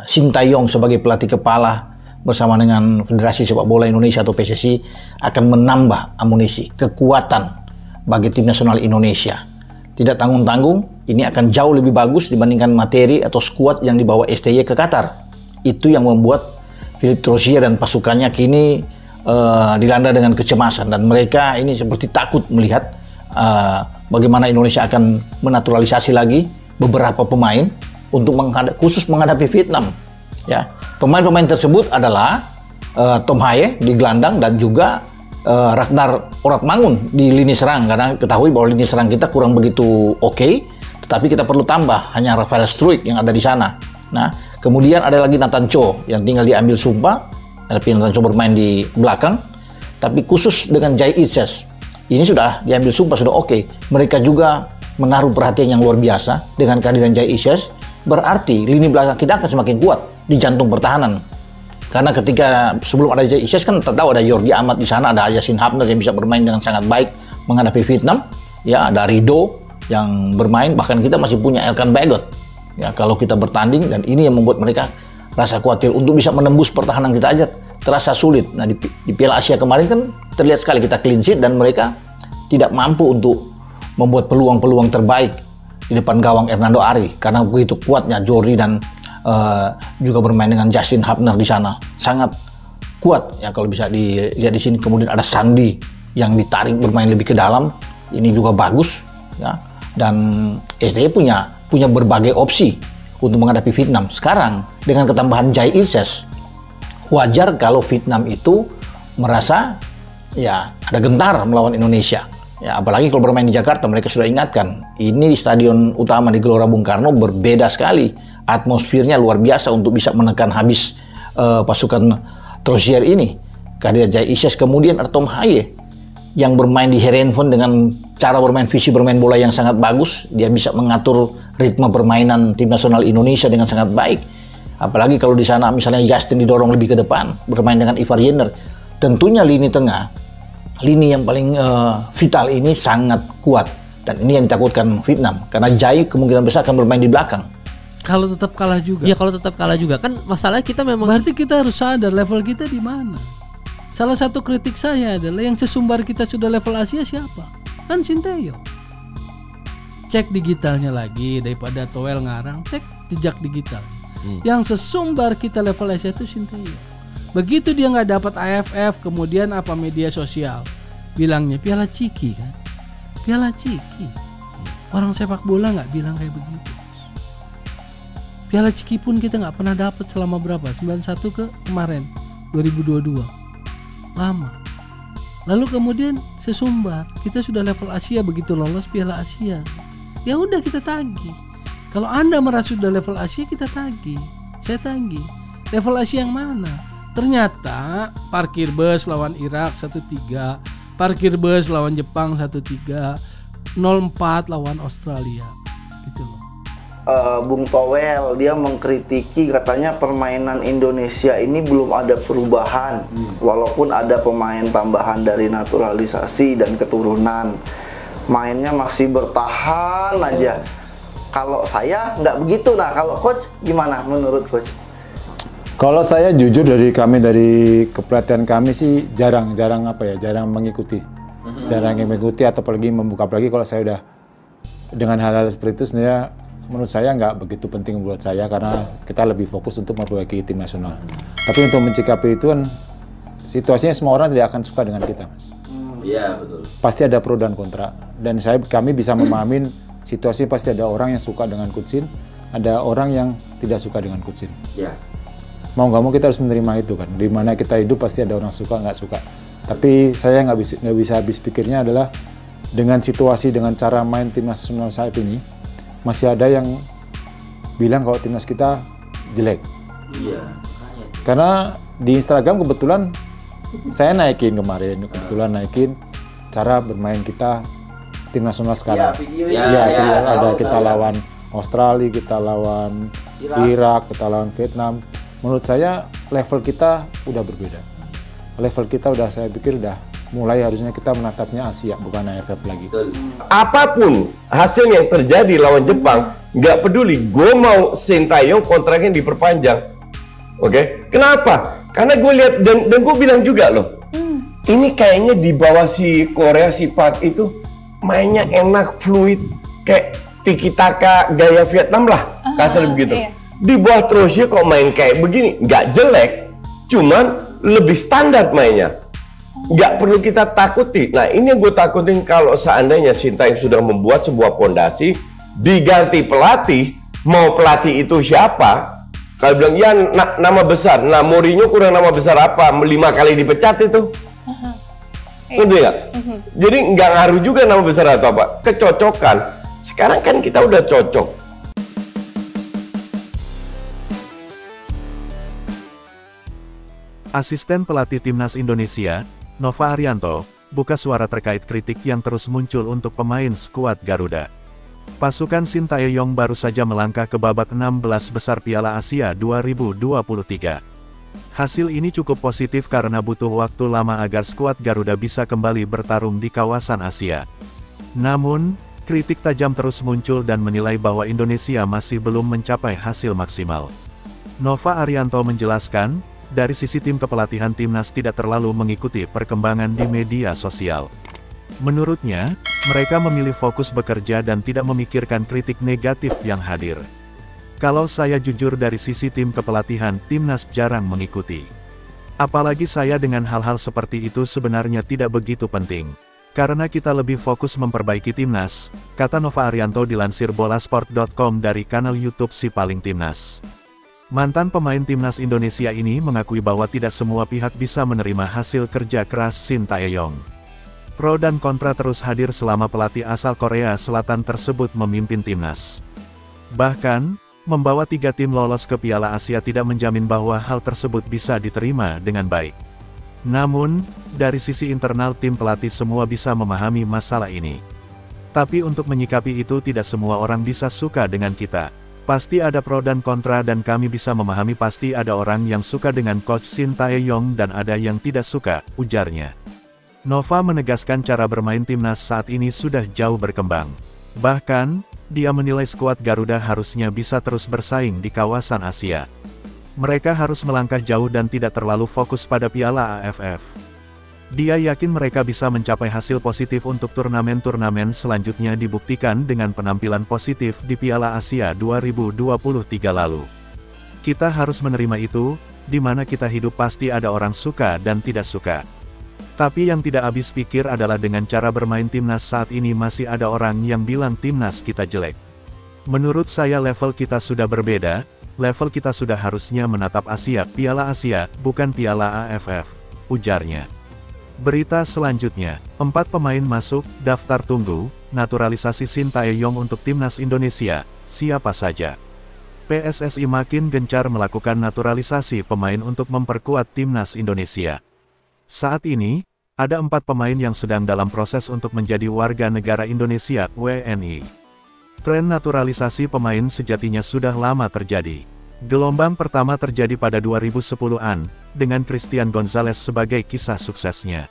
Sintayong sebagai pelatih kepala bersama dengan Federasi Sepak Bola Indonesia atau PSSI akan menambah amunisi, kekuatan bagi tim nasional Indonesia. Tidak tanggung-tanggung, ini akan jauh lebih bagus dibandingkan materi atau skuad yang dibawa STY ke Qatar. Itu yang membuat Philippe Troussier dan pasukannya kini dilanda dengan kecemasan, dan mereka ini seperti takut melihat bagaimana Indonesia akan menaturalisasi lagi beberapa pemain untuk khusus menghadapi Vietnam. Ya, pemain-pemain tersebut adalah Tom Haye di gelandang dan juga Ragnar Oratmangun di lini serang, karena ketahui bahwa lini serang kita kurang begitu oke, tetapi kita perlu tambah hanya Rafael Struijk yang ada di sana. Nah, kemudian ada lagi Nathan Cho yang tinggal diambil sumpah, tapi Nathan Cho bermain di belakang, tapi khusus dengan Jai Ises ini sudah diambil sumpah, sudah oke. Mereka juga menaruh perhatian yang luar biasa dengan kehadiran Jai Ises, berarti lini belakang kita akan semakin kuat di jantung pertahanan. Karena ketika sebelum ada Jai Ises kan tahu ada Jordi Amat di sana, ada Yassin Hapner yang bisa bermain dengan sangat baik menghadapi Vietnam. Ya, ada Rido yang bermain, bahkan kita masih punya Elkan Bagot. Ya, kalau kita bertanding, dan ini yang membuat mereka rasa khawatir untuk bisa menembus pertahanan kita aja terasa sulit. Nah, di Piala Asia kemarin kan terlihat sekali kita clean sheet dan mereka tidak mampu untuk membuat peluang-peluang terbaik di depan gawang Hernando Ari karena begitu kuatnya Jordi dan juga bermain dengan Yassin Hapner di sana, sangat kuat ya kalau bisa dilihat di sini. Kemudian ada Sandi yang ditarik bermain lebih ke dalam, ini juga bagus ya. Dan STY punya berbagai opsi untuk menghadapi Vietnam. Sekarang dengan ketambahan Jai Ises, wajar kalau Vietnam itu merasa ya ada gentar melawan Indonesia. Ya, apalagi kalau bermain di Jakarta, mereka sudah ingatkan, ini di stadion utama di Gelora Bung Karno berbeda sekali. Atmosfernya luar biasa untuk bisa menekan habis pasukan Troussier ini. Kehadiran Jai Ises, kemudian ada Tom Haye yang bermain di Heerenveen dengan cara bermain, visi bermain bola yang sangat bagus. Dia bisa mengatur ritme permainan tim nasional Indonesia dengan sangat baik. Apalagi kalau di sana misalnya Justin didorong lebih ke depan, bermain dengan Ivar Jenner. Tentunya lini tengah, lini yang paling vital ini sangat kuat. Dan ini yang ditakutkan Vietnam, karena Jai kemungkinan besar akan bermain di belakang. Kalau tetap kalah juga. Iya, kalau tetap kalah juga kan masalahnya kita memang. Berarti kita harus sadar level kita di mana. Salah satu kritik saya adalah yang sesumbar kita sudah level Asia siapa? Kan Sinteyong. Cek digitalnya lagi daripada Toel ngarang, cek jejak digital. Yang sesumbar kita level Asia itu Sinteyong. Begitu dia nggak dapat AFF, kemudian apa media sosial bilangnya Piala Ciki kan? Piala Ciki. Orang sepak bola nggak bilang kayak begitu. Piala Ciki pun kita nggak pernah dapat selama berapa? 91 ke kemarin 2022. Lama. Lalu kemudian sesumbar kita sudah level Asia, begitu lolos Piala Asia. Ya udah kita tagih. Kalau Anda merasa sudah level Asia, kita tagih. Saya tagih. Level Asia yang mana? Ternyata parkir bus lawan Irak 1-3, parkir bus lawan Jepang 1-3, 0-4 lawan Australia. Gitu loh. Bung Toel dia mengkritiki, katanya permainan Indonesia ini belum ada perubahan walaupun ada pemain tambahan dari naturalisasi dan keturunan, mainnya masih bertahan aja. Kalau saya nggak begitu. Nah, kalau coach gimana menurut coach? Kalau saya jujur dari kepelatihan kami sih jarang mengikuti, jarang mengikuti atau apalagi membuka, apalagi kalau saya udah dengan hal-hal seperti itu sebenarnya menurut saya nggak begitu penting buat saya karena kita lebih fokus untuk memperbaiki tim nasional. Tapi untuk mencikapi itu kan situasinya semua orang tidak akan suka dengan kita, Mas. Iya, betul. Pasti ada pro dan kontra. Dan kami bisa memahami situasi, pasti ada orang yang suka dengan Coach Shin, ada orang yang tidak suka dengan Coach Shin. Iya. Mau nggak mau kita harus menerima itu kan. Di mana kita hidup pasti ada orang suka nggak suka. Tapi saya nggak bisa habis pikirnya adalah dengan situasi, dengan cara main tim nasional saat ini, masih ada yang bilang kalau timnas kita jelek. Iya. Karena di Instagram kebetulan saya naikin kemarin, cara bermain kita tim nasional sekarang. Ada kita lawan Australia, kita lawan Irak, kita lawan Vietnam. Menurut saya level kita udah berbeda. Level kita udah, saya pikir udah mulai harusnya kita menatapnya Asia, bukan AFF lagi. Apapun hasil yang terjadi lawan Jepang, nggak peduli, gue mau Sintayong kontraknya diperpanjang. Oke, kenapa? Karena gue lihat dan gue bilang juga loh, ini kayaknya di bawah si Korea si Park itu mainnya enak, fluid, kayak tiki taka gaya Vietnam lah, kasar begitu. Iya. Di bawah terusnya kok main kayak begini, nggak jelek, cuman lebih standar mainnya. Nggak perlu kita takuti. Nah, ini yang gue takutin kalau seandainya Sintayong sudah membuat sebuah pondasi, diganti pelatih, mau pelatih itu siapa? Kalau bilang, ya nama besar. Nah, Mourinho kurang nama besar apa? 5 kali dipecat itu. Ngerti nggak? Jadi nggak ngaruh juga nama besar atau apa. Kecocokan. Sekarang kan kita udah cocok. Asisten pelatih Timnas Indonesia, Nova Arianto, buka suara terkait kritik yang terus muncul untuk pemain skuad Garuda. Pasukan Sintayong baru saja melangkah ke babak 16 besar Piala Asia 2023. Hasil ini cukup positif karena butuh waktu lama agar skuad Garuda bisa kembali bertarung di kawasan Asia. Namun, kritik tajam terus muncul dan menilai bahwa Indonesia masih belum mencapai hasil maksimal. Nova Arianto menjelaskan, dari sisi tim kepelatihan Timnas tidak terlalu mengikuti perkembangan di media sosial. Menurutnya, mereka memilih fokus bekerja dan tidak memikirkan kritik negatif yang hadir. Kalau saya jujur dari sisi tim kepelatihan, Timnas jarang mengikuti. Apalagi saya dengan hal-hal seperti itu sebenarnya tidak begitu penting. Karena kita lebih fokus memperbaiki Timnas, kata Nova Arianto dilansir bolasport.com dari kanal YouTube Si Paling Timnas. Mantan pemain Timnas Indonesia ini mengakui bahwa tidak semua pihak bisa menerima hasil kerja keras Sintayong. Pro dan kontra terus hadir selama pelatih asal Korea Selatan tersebut memimpin Timnas. Bahkan, membawa 3 tim lolos ke Piala Asia tidak menjamin bahwa hal tersebut bisa diterima dengan baik. Namun, dari sisi internal tim pelatih semua bisa memahami masalah ini. Tapi untuk menyikapi itu tidak semua orang bisa suka dengan kita. Pasti ada pro dan kontra dan kami bisa memahami pasti ada orang yang suka dengan Coach Sintayong dan ada yang tidak suka, ujarnya. Nova menegaskan cara bermain Timnas saat ini sudah jauh berkembang. Bahkan, dia menilai skuad Garuda harusnya bisa terus bersaing di kawasan Asia. Mereka harus melangkah jauh dan tidak terlalu fokus pada Piala AFF. Dia yakin mereka bisa mencapai hasil positif untuk turnamen-turnamen selanjutnya dibuktikan dengan penampilan positif di Piala Asia 2023 lalu. Kita harus menerima itu, di mana kita hidup pasti ada orang suka dan tidak suka. Tapi yang tidak habis pikir adalah dengan cara bermain Timnas saat ini masih ada orang yang bilang Timnas kita jelek. Menurut saya level kita sudah berbeda, level kita sudah harusnya menatap Asia, Piala Asia, bukan Piala AFF, ujarnya. Berita selanjutnya, 4 pemain masuk, daftar tunggu, naturalisasi Sintayong untuk Timnas Indonesia, siapa saja? PSSI makin gencar melakukan naturalisasi pemain untuk memperkuat Timnas Indonesia. Saat ini, ada 4 pemain yang sedang dalam proses untuk menjadi warga negara Indonesia, WNI. Tren naturalisasi pemain sejatinya sudah lama terjadi. Gelombang pertama terjadi pada 2010-an, dengan Christian Gonzalez sebagai kisah suksesnya.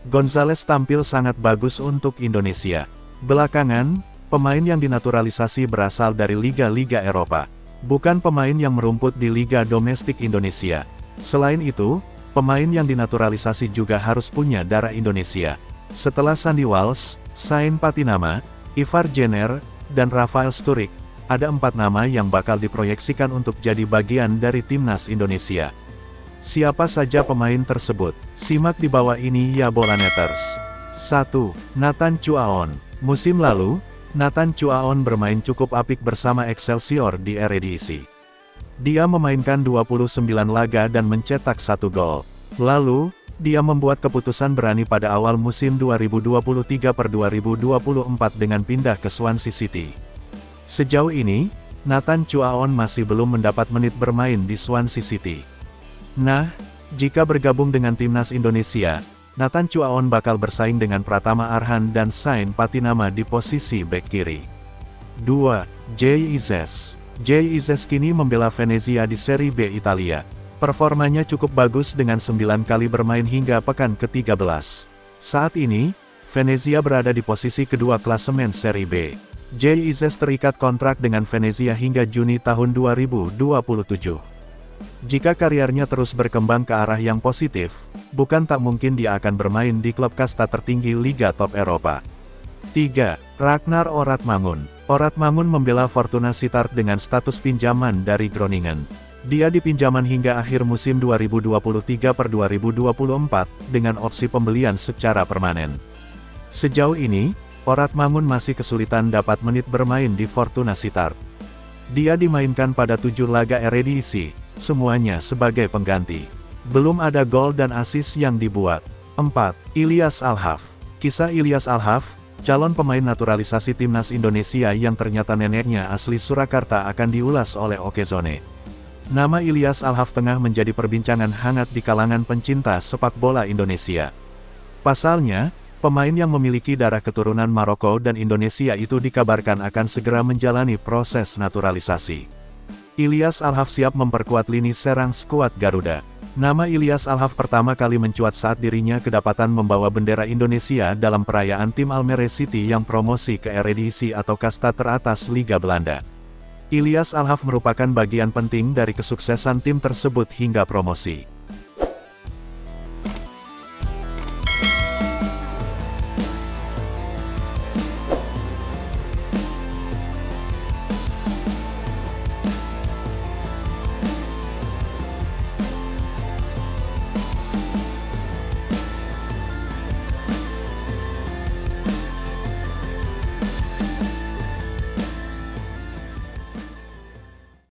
Gonzalez tampil sangat bagus untuk Indonesia. Belakangan, pemain yang dinaturalisasi berasal dari liga-liga Eropa, bukan pemain yang merumput di liga domestik Indonesia. Selain itu, pemain yang dinaturalisasi juga harus punya darah Indonesia. Setelah Sandy Walsh, Sain Patinama, Ivar Jenner, dan Rafael Sturridge, ada 4 nama yang bakal diproyeksikan untuk jadi bagian dari Timnas Indonesia. Siapa saja pemain tersebut? Simak di bawah ini ya Bolaneters. 1. Nathan Chuaon. Musim lalu, Nathan Chuaon bermain cukup apik bersama Excelsior di Eredivisie. Dia memainkan 29 laga dan mencetak 1 gol. Lalu, dia membuat keputusan berani pada awal musim 2023/2024 dengan pindah ke Swansea City. Sejauh ini, Nathan Chuaon masih belum mendapat menit bermain di Swansea City. Nah, jika bergabung dengan Timnas Indonesia, Nathan Chuaon bakal bersaing dengan Pratama Arhan dan Sain Patinama di posisi bek kiri. 2. Jay Izes. Jay Izes kini membela Venezia di Serie B Italia. Performanya cukup bagus dengan 9 kali bermain hingga pekan ke-13. Saat ini, Venezia berada di posisi kedua klasemen Serie B. JIZ terikat kontrak dengan Venezia hingga Juni tahun 2027. Jika karirnya terus berkembang ke arah yang positif, bukan tak mungkin dia akan bermain di klub kasta tertinggi Liga Top Eropa. 3. Ragnar Oratmangun. Oratmangun membela Fortuna Sittard dengan status pinjaman dari Groningen. Dia dipinjaman hingga akhir musim 2023/2024 dengan opsi pembelian secara permanen. Sejauh ini, Oratmangun masih kesulitan dapat menit bermain di Fortuna Sittard. Dia dimainkan pada 7 laga Eredivisie, semuanya sebagai pengganti. Belum ada gol dan assist yang dibuat. 4. Ilyas Alhaf. Kisah Ilyas Alhaf, calon pemain naturalisasi timnas Indonesia yang ternyata neneknya asli Surakarta akan diulas oleh Okezone. Nama Ilyas Alhaf tengah menjadi perbincangan hangat di kalangan pencinta sepak bola Indonesia. Pasalnya, pemain yang memiliki darah keturunan Maroko dan Indonesia itu dikabarkan akan segera menjalani proses naturalisasi. Ilyas Alhaf siap memperkuat lini serang skuad Garuda. Nama Ilyas Alhaf pertama kali mencuat saat dirinya kedapatan membawa bendera Indonesia dalam perayaan tim Almere City yang promosi ke Eredivisie atau kasta teratas Liga Belanda. Ilyas Alhaf merupakan bagian penting dari kesuksesan tim tersebut hingga promosi.